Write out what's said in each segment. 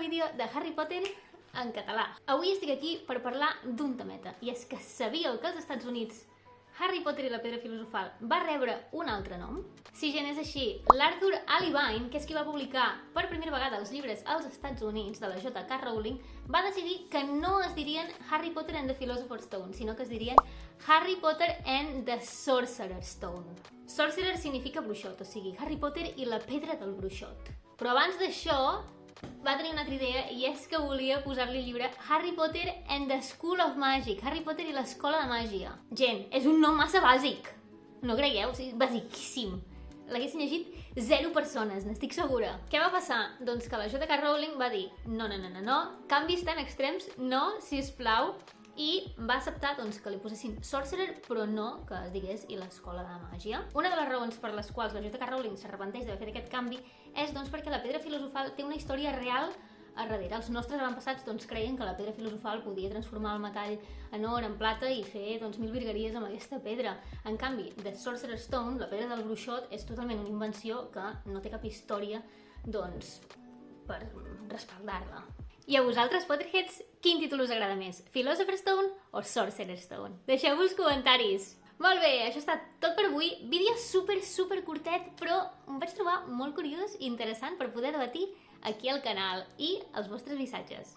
vídeo de Harry Potter en català. Avui estic aquí per parlar d'un temeta, i és que sabíeu que als Estats Units Harry Potter i la Pedra Filosofal va rebre un altre nom? Si gent és així, l'Arthur A. Levine, que és qui va publicar per primera vegada els llibres als Estats Units de la J.K. Rowling, va decidir que no es dirien Harry Potter and the Philosopher's Stone, sinó que es dirien Harry Potter and the Sorcerer's Stone. Sorcerer significa bruixot, o sigui, Harry Potter i la pedra del bruixot. Però abans d'això, va tenir una altra idea, i és que volia posar-li el llibre Harry Potter and the School of Magic, Harry Potter i l'escola de màgia. Gent, és un nom massa bàsic. No creieu? O sigui, basiquíssim. L'haguessin llegit 0 persones, n'estic segura. Què va passar? Doncs que la J.K. Rowling va dir no, canvis tan extrems, no, sisplau, i va acceptar doncs, que li posessin Sorcerer, però no que es digués i l'escola de màgia. Una de les raons per les quals la J.K. Rowling s'arrepenteix d'haver fet aquest canvi és doncs, perquè la pedra filosofal té una història real a darrere. Els nostres avantpassats doncs, creien que la pedra filosofal podia transformar el metall en or, en plata i fer doncs, 1000 virgueries amb aquesta pedra. En canvi, The Sorcerer's Stone, la pedra del bruixot, és totalment una invenció que no té cap història doncs, per respaldar-la. I a vosaltres, Potterheads, quin títol us agrada més? Philosopher's Stone o Sorcerer's Stone? Deixeu-vos els comentaris! Molt bé, això ha estat tot per avui. Vídeo super curtet, però em vaig trobar molt curiós i interessant per poder debatir aquí al canal i els vostres missatges.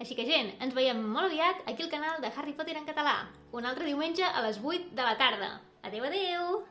Així que, gent, ens veiem molt aviat aquí al canal de Harry Potter en català. Un altre diumenge a les 8 de la tarda. Adeu!